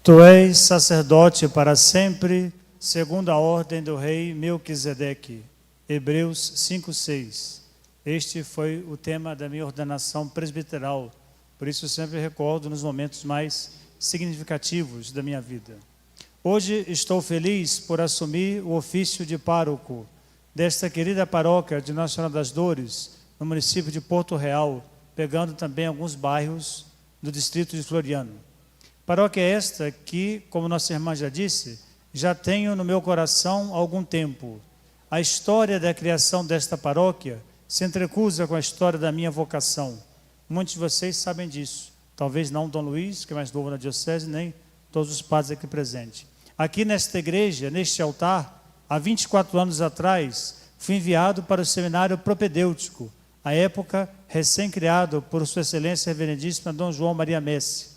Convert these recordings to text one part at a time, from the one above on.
Tu és sacerdote para sempre, segundo a ordem do rei Melquisedeque. Hebreus 5:6. Este foi o tema da minha ordenação presbiteral, por isso eu sempre recordo nos momentos mais significativos da minha vida. Hoje estou feliz por assumir o ofício de pároco desta querida paróquia de Nossa Senhora das Dores, no município de Porto Real, pegando também alguns bairros do distrito de Floriano. Paróquia esta que, como nossa irmã já disse, já tenho no meu coração há algum tempo. A história da criação desta paróquia se entrecruza com a história da minha vocação. Muitos de vocês sabem disso. Talvez não Dom Luiz, que é mais novo na diocese, nem todos os padres aqui presentes. Aqui nesta igreja, neste altar, há 24 anos atrás, fui enviado para o seminário propedêutico, à época recém-criado por Sua Excelência Reverendíssima Dom João Maria Messi.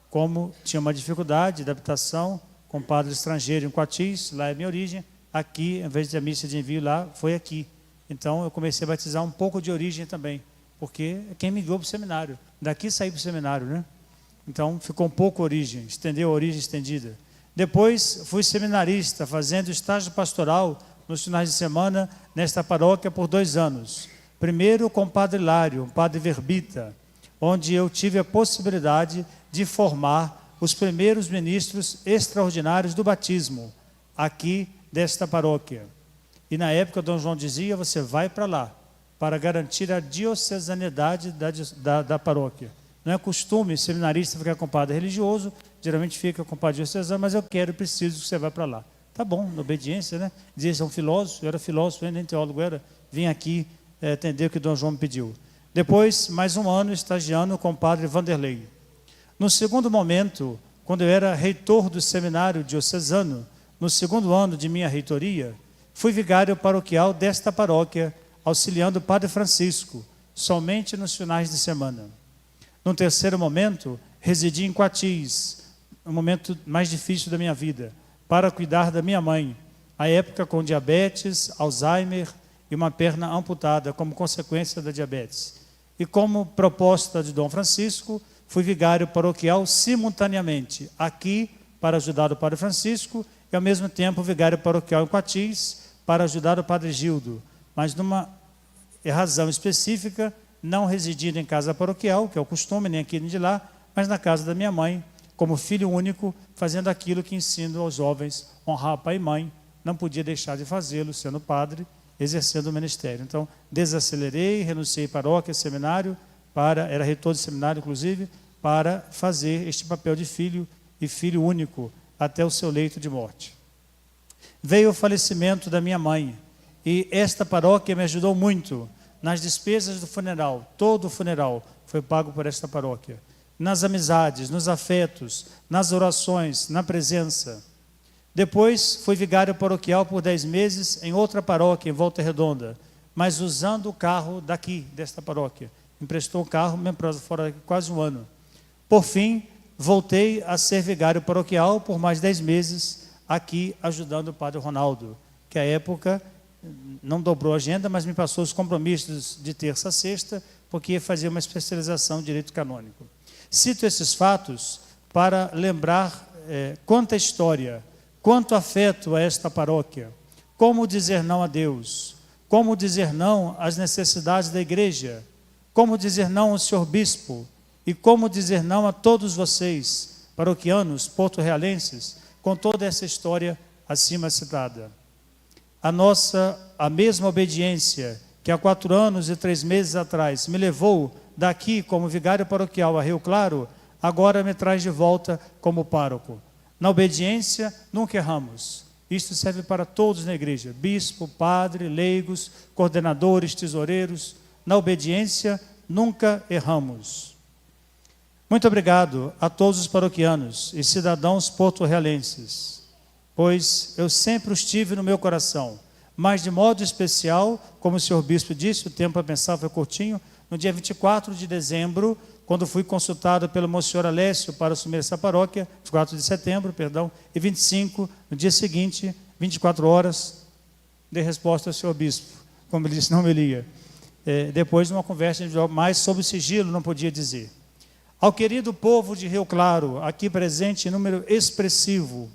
Como tinha uma dificuldade de adaptação com padre estrangeiro em Coatis, lá é a minha origem, aqui, em vez de a missa de envio lá, foi aqui. Então eu comecei a batizar um pouco de origem também, porque é quem me enviou para o seminário. Daqui saí para o seminário, né? Então ficou um pouco origem, estendeu a origem estendida. Depois fui seminarista, fazendo estágio pastoral nos finais de semana nesta paróquia por 2 anos. Primeiro com o padre Hilário, um padre verbita, onde eu tive a possibilidade de formar os primeiros ministros extraordinários do batismo, aqui desta paróquia. E na época, Dom João dizia, você vai para lá, para garantir a diocesanidade da paróquia. Não é costume seminarista ficar com padre religioso, geralmente fica com padre diocesano, mas eu quero e preciso que você vá para lá. Tá bom, na obediência, né? Dizia, é um filósofo, eu era filósofo, nem teólogo era, vim aqui atender o que Dom João me pediu. Depois, mais 1 ano, estagiando com o padre Vanderlei. No segundo momento, quando eu era reitor do seminário diocesano, no 2º ano de minha reitoria, fui vigário paroquial desta paróquia, auxiliando o padre Francisco, somente nos finais de semana. No terceiro momento, residi em Coatis, o momento mais difícil da minha vida, para cuidar da minha mãe, à época com diabetes, Alzheimer e uma perna amputada como consequência da diabetes. E como proposta de Dom Francisco, fui vigário paroquial simultaneamente, aqui para ajudar o padre Francisco e ao mesmo tempo vigário paroquial em Coatis para ajudar o padre Gildo, mas numa razão específica, não residindo em casa paroquial, que é o costume, nem aqui nem de lá, mas na casa da minha mãe, como filho único, fazendo aquilo que ensino aos jovens, honrar pai e mãe, não podia deixar de fazê-lo, sendo padre, exercendo o ministério. Então, desacelerei, renunciei paróquia, seminário, era reitor de seminário, inclusive, para fazer este papel de filho e filho único até o seu leito de morte. Veio o falecimento da minha mãe e esta paróquia me ajudou muito nas despesas do funeral. Todo o funeral foi pago por esta paróquia. Nas amizades, nos afetos, nas orações, na presença. Depois fui vigário paroquial por 10 meses em outra paróquia, em Volta Redonda, mas usando o carro daqui, desta paróquia. Emprestou o carro, mesmo para fora quase 1 ano. Por fim, voltei a ser vigário paroquial por mais 10 meses, aqui ajudando o padre Ronaldo, que à época não dobrou a agenda, mas me passou os compromissos de terça a sexta, porque ia fazer uma especialização em direito canônico. Cito esses fatos para lembrar quanta história, quanto afeto a esta paróquia, como dizer não a Deus, como dizer não às necessidades da igreja, como dizer não ao senhor bispo e como dizer não a todos vocês, paroquianos, porto-realenses, com toda essa história acima citada. A mesma obediência que há 4 anos e 3 meses atrás me levou daqui como vigário paroquial a Rio Claro, agora me traz de volta como pároco. Na obediência, nunca erramos. Isto serve para todos na igreja, bispo, padre, leigos, coordenadores, tesoureiros. Na obediência, nunca erramos. Muito obrigado a todos os paroquianos e cidadãos porto-realenses, pois eu sempre os tive no meu coração, mas de modo especial, como o senhor bispo disse, o tempo a pensar foi curtinho, no dia 24 de dezembro, quando fui consultado pelo Monsenhor Alessio para assumir essa paróquia, 24 de setembro, perdão, e 25, no dia seguinte, 24 horas, dei resposta ao senhor bispo, como ele disse, não me lia. Depois de uma conversa individual, mais sobre o sigilo, não podia dizer. Ao querido povo de Rio Claro, aqui presente em número expressivo,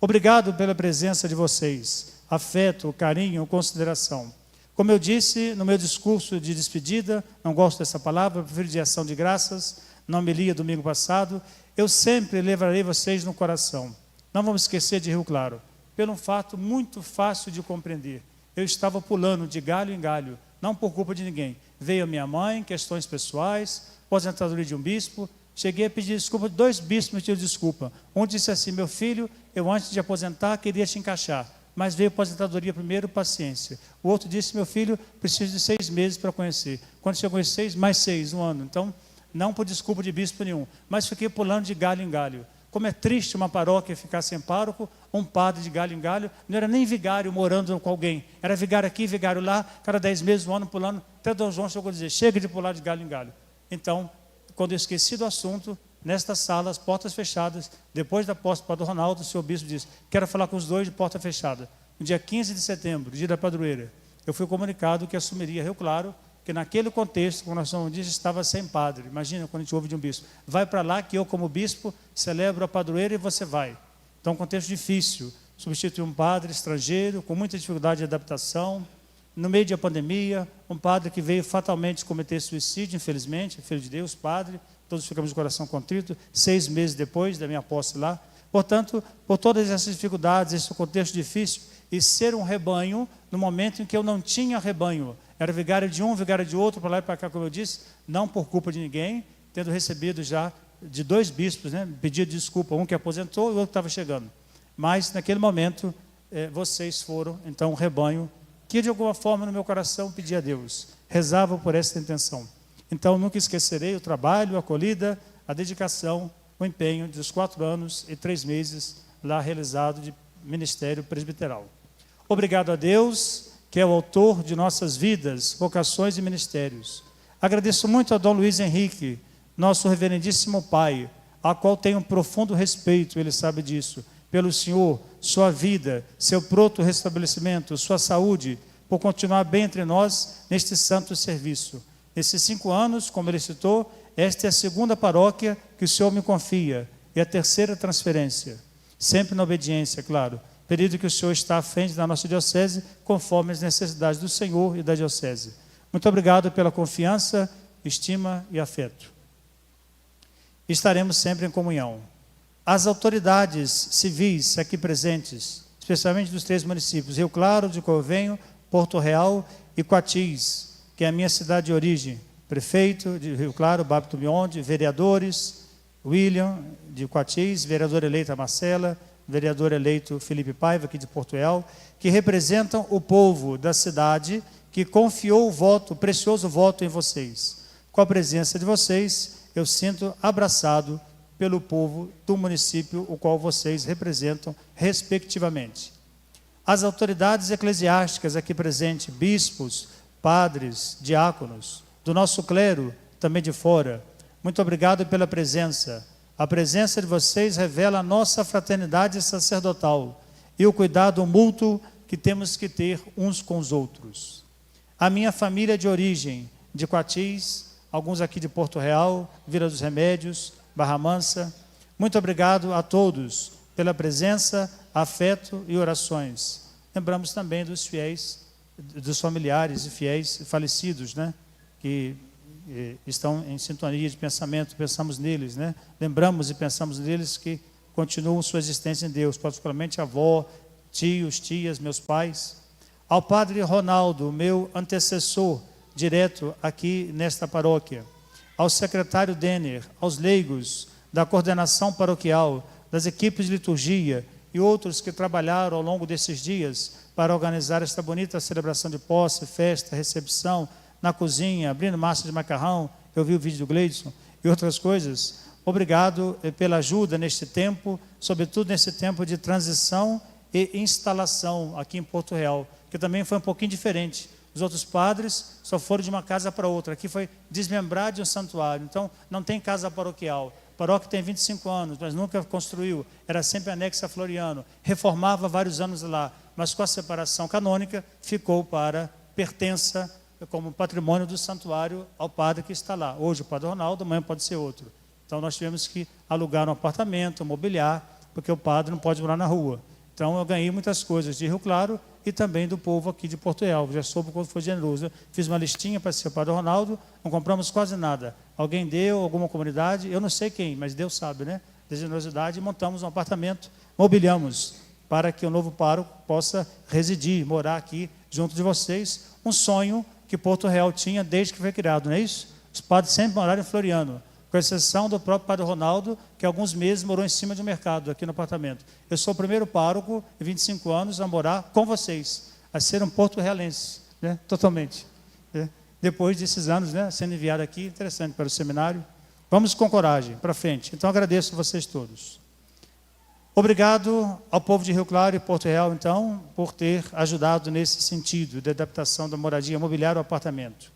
obrigado pela presença de vocês, afeto, carinho, consideração. Como eu disse no meu discurso de despedida, não gosto dessa palavra, prefiro de ação de graças, não me lia domingo passado, eu sempre levarei vocês no coração. Não vamos esquecer de Rio Claro, pelo um fato muito fácil de compreender. Eu estava pulando de galho em galho, não por culpa de ninguém. Veio a minha mãe, questões pessoais, aposentadoria de um bispo, cheguei a pedir desculpa, 2 bispos me pediram desculpa. Um disse assim, meu filho, eu antes de aposentar queria te encaixar, mas veio a aposentadoria primeiro, paciência. O outro disse, meu filho, preciso de 6 meses para conhecer. Quando chegou em 6, mais 6, 1 ano. Então, não por desculpa de bispo nenhum, mas fiquei pulando de galho em galho. Como é triste uma paróquia ficar sem pároco, um padre de galho em galho, não era nem vigário morando com alguém, era vigário aqui, vigário lá, cada 10 meses, 1 ano pulando, até Dom João chegou a dizer, chega de pular de galho em galho. Então, quando eu esqueci do assunto, nesta sala, as portas fechadas, depois da posse do padre Ronaldo, o senhor bispo disse, quero falar com os dois de porta fechada. No dia 15 de setembro, dia da padroeira, eu fui comunicado que assumiria Rio Claro, que naquele contexto, como nós somos dias, estava sem padre. Imagina quando a gente ouve de um bispo. Vai para lá que eu, como bispo, celebro a padroeira e você vai. Então, um contexto difícil. Substituir um padre estrangeiro, com muita dificuldade de adaptação. No meio da pandemia, um padre que veio fatalmente cometer suicídio, infelizmente, filho de Deus, padre. Todos ficamos de coração contrito, 6 meses depois da minha posse lá. Portanto, por todas essas dificuldades, esse contexto difícil, e ser um rebanho no momento em que eu não tinha rebanho. Era vigário de um, vigário de outro, para lá e para cá, como eu disse, não por culpa de ninguém, tendo recebido já de 2 bispos, né, pedido desculpa, um que aposentou e o outro que estava chegando. Mas, naquele momento, vocês foram, então, um rebanho que, de alguma forma, no meu coração, pedia a Deus. Rezava por essa intenção. Então, nunca esquecerei o trabalho, a acolhida, a dedicação, o empenho dos 4 anos e 3 meses lá realizado de ministério presbiteral. Obrigado a Deus, que é o autor de nossas vidas, vocações e ministérios. Agradeço muito a Dom Luiz Henrique, nosso reverendíssimo pai, a qual tenho um profundo respeito, ele sabe disso, pelo senhor, sua vida, seu pronto restabelecimento, sua saúde, por continuar bem entre nós neste santo serviço. Nesses 5 anos, como ele citou, esta é a 2ª paróquia que o senhor me confia e a 3ª transferência, sempre na obediência, claro, período que o senhor está à frente da nossa diocese, conforme as necessidades do senhor e da diocese. Muito obrigado pela confiança, estima e afeto. Estaremos sempre em comunhão. As autoridades civis aqui presentes, especialmente dos 3 municípios, Rio Claro, de qual eu venho, Porto Real e Coatis, que é a minha cidade de origem, prefeito de Rio Claro, Babto Bionde, vereadores, William, de Coatis, vereadora eleita Marcela, vereador eleito Felipe Paiva, aqui de Porto Real, que representam o povo da cidade que confiou o voto, o precioso voto em vocês. Com a presença de vocês, eu sinto abraçado pelo povo do município, o qual vocês representam, respectivamente. As autoridades eclesiásticas aqui presentes, bispos, padres, diáconos, do nosso clero, também de fora, muito obrigado pela presença. A presença de vocês revela a nossa fraternidade sacerdotal e o cuidado mútuo que temos que ter uns com os outros. A minha família de origem, de Coatis, alguns aqui de Porto Real, Vila dos Remédios, Barra Mansa, muito obrigado a todos pela presença, afeto e orações. Lembramos também dos fiéis, dos familiares e fiéis falecidos, né, que estão em sintonia de pensamento, pensamos neles, né? Lembramos e pensamos neles que continuam sua existência em Deus, particularmente a avó, tios, tias, meus pais. Ao padre Ronaldo, meu antecessor direto aqui nesta paróquia, ao secretário Denner, aos leigos da coordenação paroquial, das equipes de liturgia e outros que trabalharam ao longo desses dias para organizar esta bonita celebração de posse, festa, recepção, na cozinha, abrindo massa de macarrão, eu vi o vídeo do Gleidson e outras coisas. Obrigado pela ajuda neste tempo, sobretudo nesse tempo de transição e instalação aqui em Porto Real, que também foi um pouquinho diferente. Os outros padres só foram de uma casa para outra, aqui foi desmembrar de um santuário, então não tem casa paroquial. A paróquia tem 25 anos, mas nunca construiu, era sempre anexa a Floriano, reformava vários anos lá, mas com a separação canônica ficou para pertença como patrimônio do santuário ao padre que está lá. Hoje o padre Ronaldo, amanhã pode ser outro. Então, nós tivemos que alugar um apartamento, mobiliar, porque o padre não pode morar na rua. Então, eu ganhei muitas coisas de Rio Claro e também do povo aqui de Porto Real. Já soube quanto foi generoso. Eu fiz uma listinha para ser o padre Ronaldo, não compramos quase nada. Alguém deu, alguma comunidade, eu não sei quem, mas Deus sabe, né? De generosidade, montamos um apartamento, mobiliamos, para que o novo pároco possa residir, morar aqui junto de vocês. Um sonho que Porto Real tinha desde que foi criado, não é isso? Os padres sempre moraram em Floriano, com exceção do próprio padre Ronaldo, que alguns meses morou em cima de um mercado, aqui no apartamento. Eu sou o primeiro pároco, em 25 anos, a morar com vocês, a ser um porto-realense, né? Totalmente. Né? Depois desses anos, né, sendo enviado aqui, interessante para o seminário. Vamos com coragem, para frente. Então, agradeço a vocês todos. Obrigado ao povo de Rio Claro e Porto Real, então, por ter ajudado nesse sentido de adaptação da moradia mobiliária ao apartamento.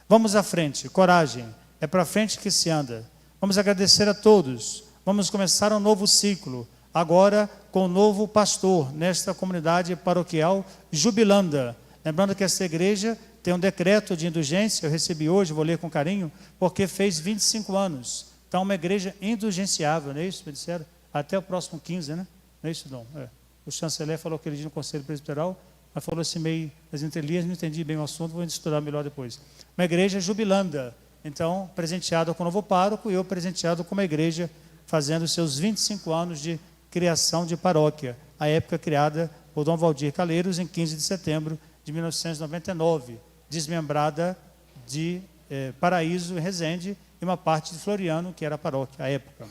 Vamos à frente, coragem, é para frente que se anda. Vamos agradecer a todos. Vamos começar um novo ciclo, agora com o novo pastor nesta comunidade paroquial Jubilanda. Lembrando que essa igreja tem um decreto de indulgência, eu recebi hoje, vou ler com carinho, porque fez 25 anos. Então, uma igreja indulgenciável, não é isso? Me disseram? Até o próximo 15, né? Não é isso, Dom? É. O chanceler falou aquele dia no Conselho Presbiteral, mas falou assim meio das entrelinhas, não entendi bem o assunto, vou estudar melhor depois. Uma igreja jubilanda, então, presenteada com o novo pároco, e eu presenteado com uma igreja fazendo seus 25 anos de criação de paróquia, a época criada por Dom Valdir Calheiros em 15 de setembro de 1999, desmembrada de Paraíso e Resende, e uma parte de Floriano, que era a paróquia à época.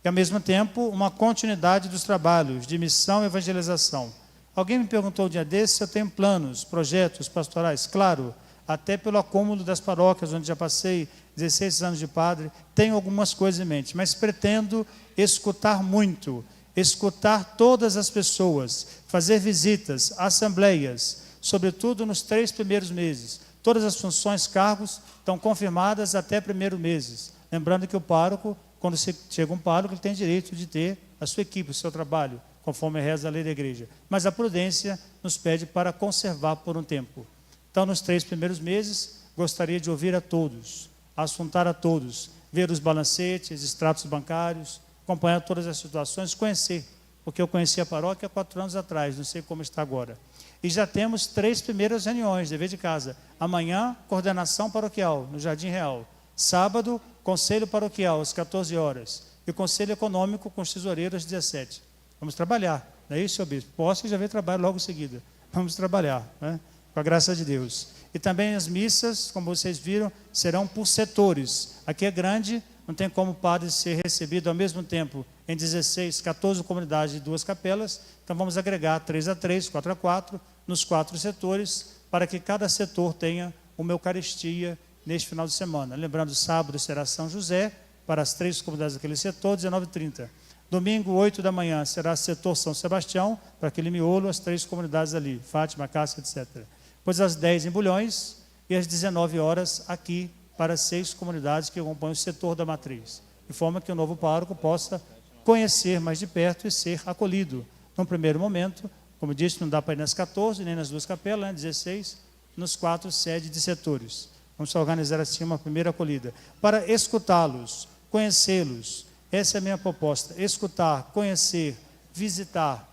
E, ao mesmo tempo, uma continuidade dos trabalhos de missão e evangelização. Alguém me perguntou um dia desse se eu tenho planos, projetos pastorais. Claro, até pelo acúmulo das paróquias, onde já passei 16 anos de padre, tenho algumas coisas em mente, mas pretendo escutar muito, escutar todas as pessoas, fazer visitas, assembleias, sobretudo nos 3 primeiros meses. Todas as funções, cargos, estão confirmadas até 1º meses. Lembrando que o pároco, quando chega um pároco, ele tem direito de ter a sua equipe, o seu trabalho, conforme reza a lei da igreja. Mas a prudência nos pede para conservar por um tempo. Então, nos 3 primeiros meses, gostaria de ouvir a todos, assuntar a todos, ver os balancetes, extratos bancários, acompanhar todas as situações, conhecer, porque eu conheci a paróquia há 4 anos atrás, não sei como está agora. E já temos 3 primeiras reuniões, dever de casa. Amanhã, coordenação paroquial, no Jardim Real. Sábado, conselho paroquial, às 14 horas. E o conselho econômico com os tesoureiros, às 17. Vamos trabalhar, não é isso, senhor bispo? Posso já ver trabalho logo em seguida. Vamos trabalhar, né? Com a graça de Deus. E também as missas, como vocês viram, serão por setores. Aqui é grande, não tem como o padre ser recebido ao mesmo tempo em 16, 14 comunidades de 2 capelas. Então vamos agregar 3 a 3, 4 a 4, nos 4 setores, para que cada setor tenha uma Eucaristia neste final de semana. Lembrando, sábado será São José, para as 3 comunidades daquele setor, 19h30. Domingo, 8 da manhã, será setor São Sebastião, para aquele miolo, as 3 comunidades ali, Fátima, Cássia, etc. Depois às 10 em Bulhões, e às 19 horas aqui, para 6 comunidades que compõem o setor da matriz. De forma que o novo pároco possa conhecer mais de perto e ser acolhido. Num primeiro momento, como disse, não dá para ir nas 14, nem nas 2 capelas, né, 16, nos 4 sedes de setores. Vamos organizar assim uma primeira acolhida. Para escutá-los, conhecê-los, essa é a minha proposta. Escutar, conhecer, visitar.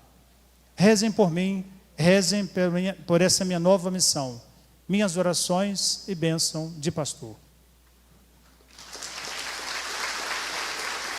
Rezem por mim, rezem por essa minha nova missão. Minhas orações e bênção de pastor.